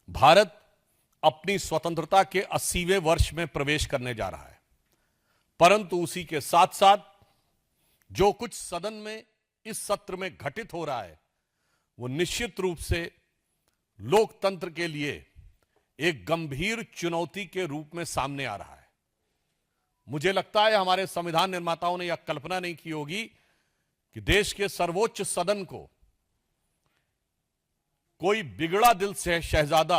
भारत अपनी स्वतंत्रता के 80वें वर्ष में प्रवेश करने जा रहा है, परंतु उसी के साथ साथ जो कुछ सदन में इस सत्र में घटित हो रहा है वो निश्चित रूप से लोकतंत्र के लिए एक गंभीर चुनौती के रूप में सामने आ रहा है। मुझे लगता है हमारे संविधान निर्माताओं ने यह कल्पना नहीं की होगी कि देश के सर्वोच्च सदन को कोई बिगड़ा दिल से शहजादा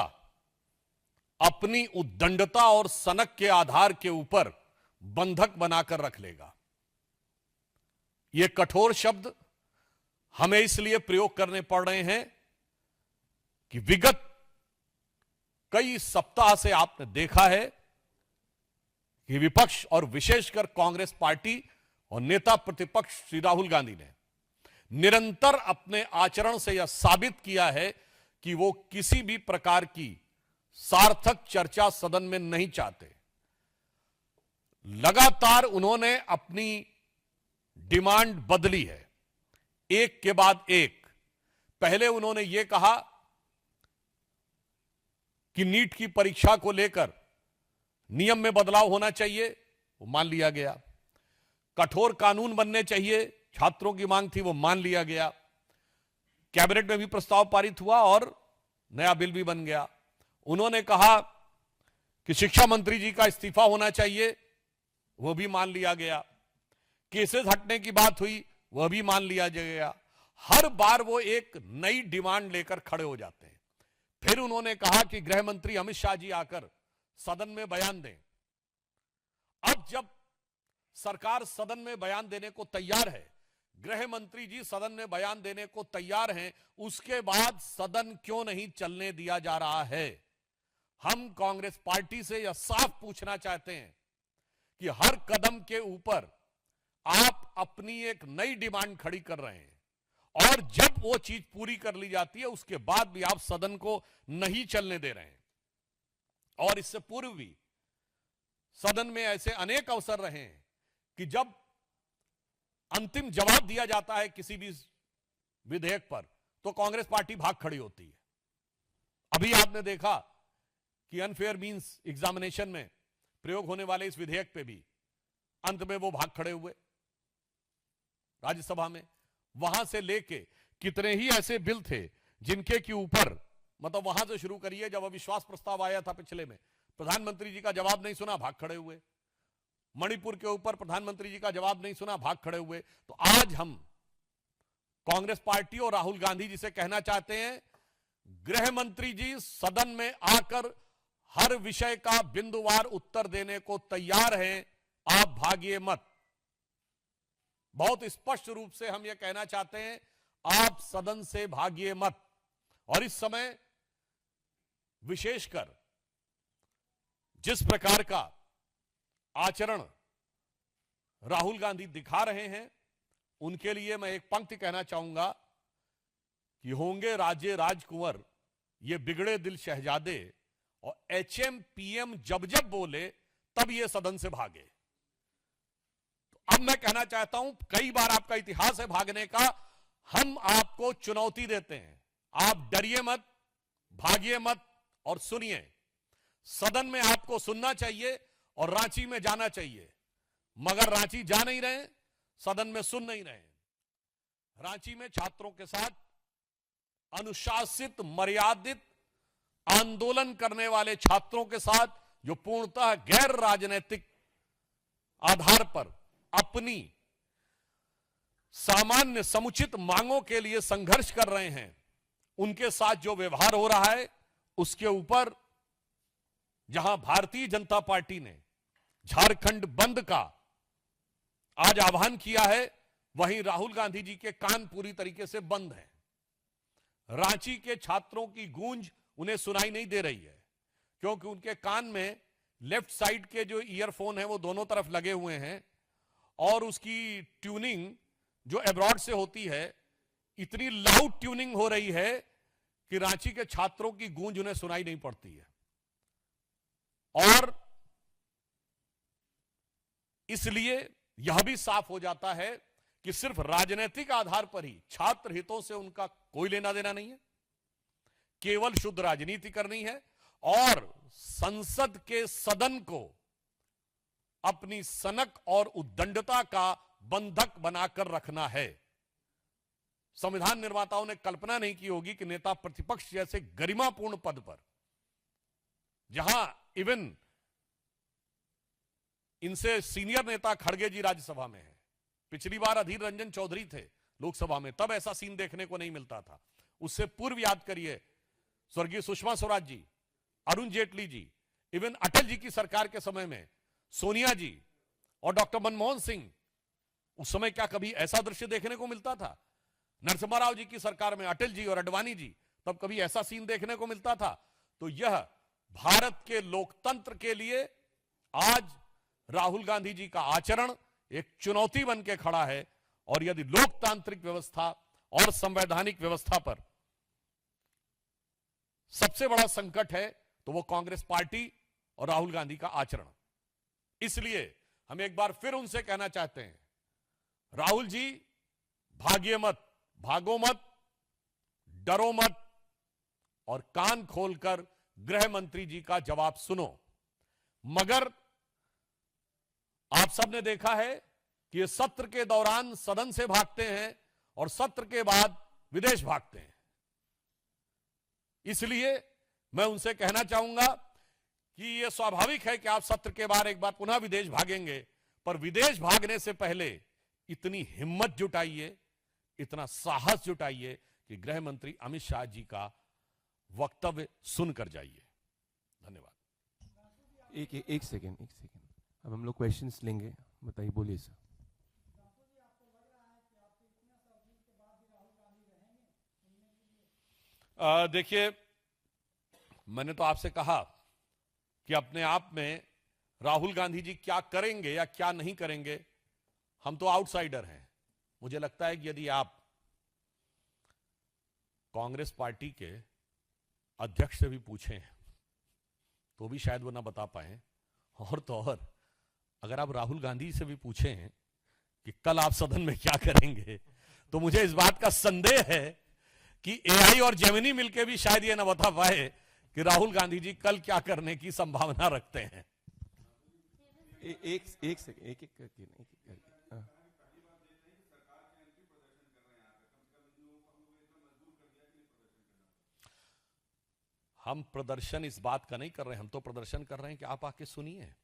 अपनी उद्दंडता और सनक के आधार के ऊपर बंधक बनाकर रख लेगा। ये कठोर शब्द हमें इसलिए प्रयोग करने पड़ रहे हैं कि विगत कई सप्ताह से आपने देखा है कि विपक्ष और विशेषकर कांग्रेस पार्टी और नेता प्रतिपक्ष श्री राहुल गांधी ने निरंतर अपने आचरण से यह साबित किया है कि वो किसी भी प्रकार की सार्थक चर्चा सदन में नहीं चाहते। लगातार उन्होंने अपनी डिमांड बदली है, एक के बाद एक। पहले उन्होंने यह कहा कि नीट की परीक्षा को लेकर नियम में बदलाव होना चाहिए, वो मान लिया गया। कठोर कानून बनने चाहिए, छात्रों की मांग थी, वो मान लिया गया। कैबिनेट में भी प्रस्ताव पारित हुआ और नया बिल भी बन गया। उन्होंने कहा कि शिक्षा मंत्री जी का इस्तीफा होना चाहिए, वह भी मान लिया गया। केसेस हटने की बात हुई, वह भी मान लिया गया। हर बार वो एक नई डिमांड लेकर खड़े हो जाते हैं। फिर उन्होंने कहा कि गृह मंत्री अमित शाह जी आकर सदन में बयान दें। अब जब सरकार सदन में बयान देने को तैयार है, गृह मंत्री जी सदन में बयान देने को तैयार हैं, उसके बाद सदन क्यों नहीं चलने दिया जा रहा है? हम कांग्रेस पार्टी से यह साफ पूछना चाहते हैं कि हर कदम के ऊपर आप अपनी एक नई डिमांड खड़ी कर रहे हैं और जब वो चीज पूरी कर ली जाती है उसके बाद भी आप सदन को नहीं चलने दे रहे हैं। और इससे पूर्व भी सदन में ऐसे अनेक अवसर रहे हैं कि जब अंतिम जवाब दिया जाता है किसी भी विधेयक पर तो कांग्रेस पार्टी भाग खड़ी होती है। अभी आपने देखा कि अनफेयर मींस एग्जामिनेशन में प्रयोग होने वाले इस विधेयक पे भी अंत में वो भाग खड़े हुए राज्यसभा में। वहां से लेके कितने ही ऐसे बिल थे जिनके के ऊपर मतलब वहां से शुरू करिए, जब अविश्वास प्रस्ताव आया था पिछले में, प्रधानमंत्री जी का जवाब नहीं सुना, भाग खड़े हुए। मणिपुर के ऊपर प्रधानमंत्री जी का जवाब नहीं सुना, भाग खड़े हुए। तो आज हम कांग्रेस पार्टी और राहुल गांधी जी से कहना चाहते हैं, गृह मंत्री जी सदन में आकर हर विषय का बिंदुवार उत्तर देने को तैयार हैं, आप भागिए मत। बहुत स्पष्ट रूप से हम यह कहना चाहते हैं, आप सदन से भागिए मत। और इस समय विशेषकर जिस प्रकार का आचरण राहुल गांधी दिखा रहे हैं, उनके लिए मैं एक पंक्ति कहना चाहूंगा कि होंगे राजे राजकुंवर ये बिगड़े दिल शहजादे, और एचएम पीएम जब जब बोले तब ये सदन से भागे। तो अब मैं कहना चाहता हूं, कई बार आपका इतिहास है भागने का, हम आपको चुनौती देते हैं, आप डरिए मत, भागिए मत और सुनिए। सदन में आपको सुनना चाहिए और रांची में जाना चाहिए, मगर रांची जा नहीं रहे, सदन में सुन नहीं रहे। रांची में छात्रों के साथ अनुशासित मर्यादित आंदोलन करने वाले छात्रों के साथ जो पूर्णतः गैर राजनीतिक आधार पर अपनी सामान्य समुचित मांगों के लिए संघर्ष कर रहे हैं, उनके साथ जो व्यवहार हो रहा है उसके ऊपर जहां भारतीय जनता पार्टी ने झारखंड बंद का आज आह्वान किया है, वहीं राहुल गांधी जी के कान पूरी तरीके से बंद हैं। रांची के छात्रों की गूंज उन्हें सुनाई नहीं दे रही है, क्योंकि उनके कान में लेफ्ट साइड के जो ईयरफोन है वो दोनों तरफ लगे हुए हैं और उसकी ट्यूनिंग जो एब्रॉड से होती है इतनी लाउड ट्यूनिंग हो रही है कि रांची के छात्रों की गूंज उन्हें सुनाई नहीं पड़ती है। और इसलिए यह भी साफ हो जाता है कि सिर्फ राजनीतिक आधार पर ही छात्र हितों से उनका कोई लेना देना नहीं है। केवल शुद्ध राजनीति करनी है और संसद के सदन को अपनी सनक और उद्दंडता का बंधक बनाकर रखना है। संविधान निर्माताओं ने कल्पना नहीं की होगी कि नेता प्रतिपक्ष जैसे गरिमापूर्ण पद पर, जहां इवन इनसे सीनियर नेता खड़गे जी राज्यसभा में है, पिछली बार अधीर रंजन चौधरी थे लोकसभा में, तब ऐसा सीन देखने को नहीं मिलता था। उससे पूर्व याद करिए स्वर्गीय सुषमा स्वराज जी, अरुण जेटली जी, इवन अटल जी की सरकार के समय में सोनिया जी और डॉक्टर मनमोहन सिंह, उस समय क्या कभी ऐसा दृश्य देखने को मिलता था? नरसिम्हा राव जी की सरकार में अटल जी और अडवाणी जी, तब कभी ऐसा सीन देखने को मिलता था? तो यह भारत के लोकतंत्र के लिए आज राहुल गांधी जी का आचरण एक चुनौती बन के खड़ा है। और यदि लोकतांत्रिक व्यवस्था और संवैधानिक व्यवस्था पर सबसे बड़ा संकट है तो वो कांग्रेस पार्टी और राहुल गांधी का आचरण। इसलिए हम एक बार फिर उनसे कहना चाहते हैं, राहुल जी भागिए मत, भागो मत, डरो मत और कान खोलकर गृह मंत्री जी का जवाब सुनो। मगर आप सबने देखा है कि ये सत्र के दौरान सदन से भागते हैं और सत्र के बाद विदेश भागते हैं। इसलिए मैं उनसे कहना चाहूंगा कि यह स्वाभाविक है कि आप सत्र के बाद एक बार पुनः विदेश भागेंगे, पर विदेश भागने से पहले इतनी हिम्मत जुटाइए, इतना साहस जुटाइए कि गृह मंत्री अमित शाह जी का वक्तव्य सुनकर जाइए। धन्यवाद। एक सेकेंड अब हम लोग क्वेश्चंस लेंगे। बताइए, बोलिए सर। देखिए, मैंने तो आपसे कहा कि अपने आप में राहुल गांधी जी क्या करेंगे या क्या नहीं करेंगे, हम तो आउटसाइडर हैं। मुझे लगता है कि यदि आप कांग्रेस पार्टी के अध्यक्ष से भी पूछें तो भी शायद वो ना बता पाए, और तो और अगर आप राहुल गांधी से भी पूछें कि कल आप सदन में क्या करेंगे, तो मुझे इस बात का संदेह है कि एआई और जेमिनी मिलकर भी शायद ये ना बता पाए कि राहुल गांधी जी कल क्या करने की संभावना रखते हैं। एक सेकंड, एक करके। हम प्रदर्शन इस बात का नहीं कर रहे हैं, हम तो प्रदर्शन कर रहे हैं कि आप आके सुनिए।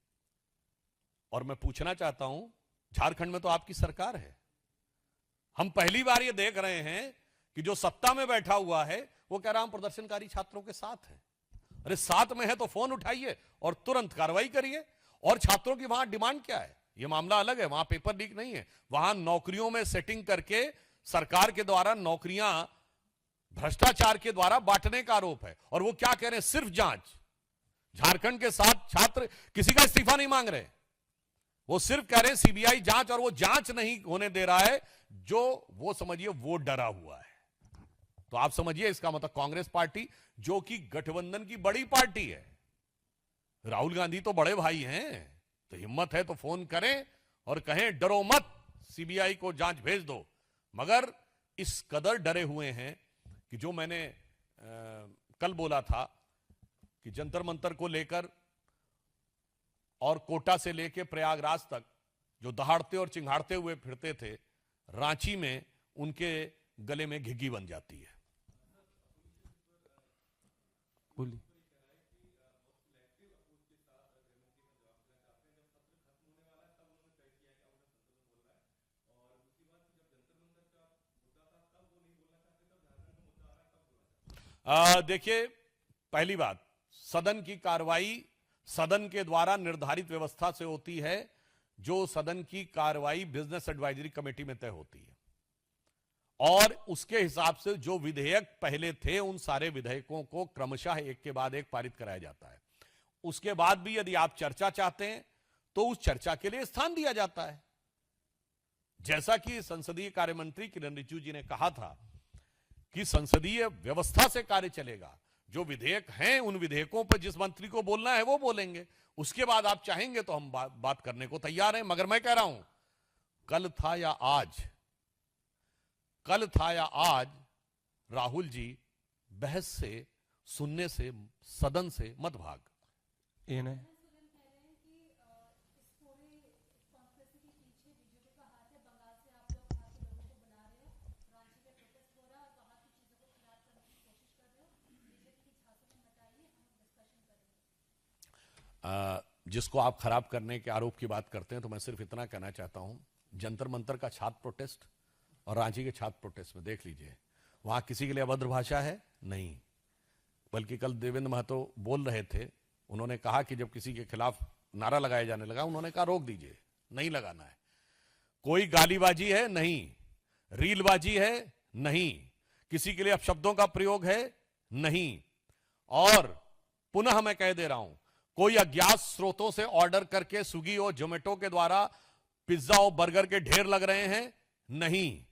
और मैं पूछना चाहता हूं, झारखंड में तो आपकी सरकार है, हम पहली बार ये देख रहे हैं कि जो सत्ता में बैठा हुआ है वो कह रहा हम प्रदर्शनकारी छात्रों के साथ हैं। अरे साथ में है तो फोन उठाइए और तुरंत कार्रवाई करिए। और छात्रों की वहां डिमांड क्या है, ये मामला अलग है, वहां पेपर लीक नहीं है, वहां नौकरियों में सेटिंग करके सरकार के द्वारा नौकरियां भ्रष्टाचार के द्वारा बांटने का आरोप है। और वो क्या कह रहे हैं, सिर्फ जांच। झारखंड के साथ छात्र किसी का इस्तीफा नहीं मांग रहे, वो सिर्फ कह रहे हैं सीबीआई जांच, और वो जांच नहीं होने दे रहा है जो वो समझिए वो डरा हुआ है। तो आप समझिए इसका मतलब कांग्रेस पार्टी जो कि गठबंधन की बड़ी पार्टी है, राहुल गांधी तो बड़े भाई हैं, तो हिम्मत है तो फोन करें और कहें डरो मत, सीबीआई को जांच भेज दो। मगर इस कदर डरे हुए हैं कि जो मैंने कल बोला था कि जंतर मंतर को लेकर और कोटा से लेकर प्रयागराज तक जो दहाड़ते और चिंगाड़ते हुए फिरते थे, रांची में उनके गले में घिघी बन जाती है। बोलिए। देखिए, पहली बात, सदन की कार्रवाई सदन के द्वारा निर्धारित व्यवस्था से होती है, जो सदन की कार्रवाई बिजनेस एडवाइजरी कमेटी में तय होती है, और उसके हिसाब से जो विधेयक पहले थे उन सारे विधेयकों को क्रमशः एक के बाद एक पारित कराया जाता है। उसके बाद भी यदि आप चर्चा चाहते हैं तो उस चर्चा के लिए स्थान दिया जाता है। जैसा कि संसदीय कार्य मंत्री किरण रिजिजू जी ने कहा था कि संसदीय व्यवस्था से कार्य चलेगा, जो विधेयक हैं उन विधेयकों पर जिस मंत्री को बोलना है वो बोलेंगे, उसके बाद आप चाहेंगे तो हम बात करने को तैयार हैं। मगर मैं कह रहा हूं, कल था या आज राहुल जी बहस से सुनने से, सदन से मत भाग। ANI. जिसको आप खराब करने के आरोप की बात करते हैं, तो मैं सिर्फ इतना कहना चाहता हूं, जंतर मंतर का छात्र प्रोटेस्ट और रांची के छात्र प्रोटेस्ट में देख लीजिए, वहां किसी के लिए अभद्र भाषा है नहीं। बल्कि कल देवेंद्र महतो बोल रहे थे, उन्होंने कहा कि जब किसी के खिलाफ नारा लगाया जाने लगा, उन्होंने कहा रोक दीजिए, नहीं लगाना है। कोई गालीबाजी है नहीं, रीलबाजी है नहीं, किसी के लिए अपशब्दों का प्रयोग है नहीं। और पुनः मैं कह दे रहा हूं, कोई अज्ञात स्रोतों से ऑर्डर करके स्विगी और जोमेटो के द्वारा पिज्जा और बर्गर के ढेर लग रहे हैं नहीं।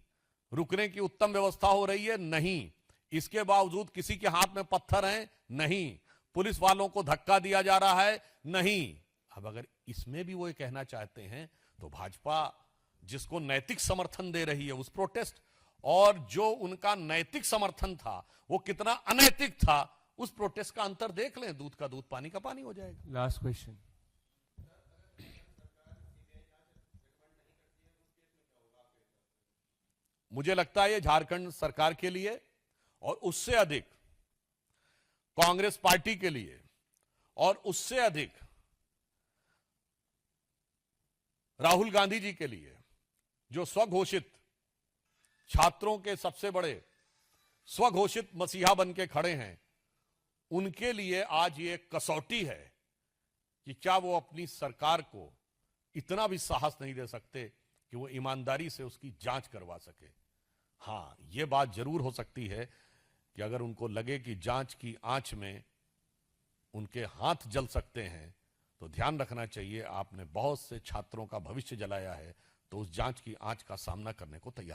रुकने की उत्तम व्यवस्था हो रही है नहीं। इसके बावजूद किसी के हाथ में पत्थर हैं नहीं। पुलिस वालों को धक्का दिया जा रहा है नहीं। अब अगर इसमें भी वो ये कहना चाहते हैं, तो भाजपा जिसको नैतिक समर्थन दे रही है उस प्रोटेस्ट, और जो उनका नैतिक समर्थन था वो कितना अनैतिक था, उस प्रोटेस्ट का अंतर देख लें। दूध का दूध, पानी का पानी हो जाएगा। Last question. मुझे लगता है ये झारखंड सरकार के लिए और उससे अधिक कांग्रेस पार्टी के लिए और उससे अधिक राहुल गांधी जी के लिए, जो स्वघोषित छात्रों के सबसे बड़े स्वघोषित मसीहा बन के खड़े हैं, उनके लिए आज ये कसौटी है कि क्या वो अपनी सरकार को इतना भी साहस नहीं दे सकते कि वो ईमानदारी से उसकी जांच करवा सके। हां, ये बात जरूर हो सकती है कि अगर उनको लगे कि जांच की आंच में उनके हाथ जल सकते हैं, तो ध्यान रखना चाहिए, आपने बहुत से छात्रों का भविष्य जलाया है, तो उस जांच की आंच का सामना करने को तैयार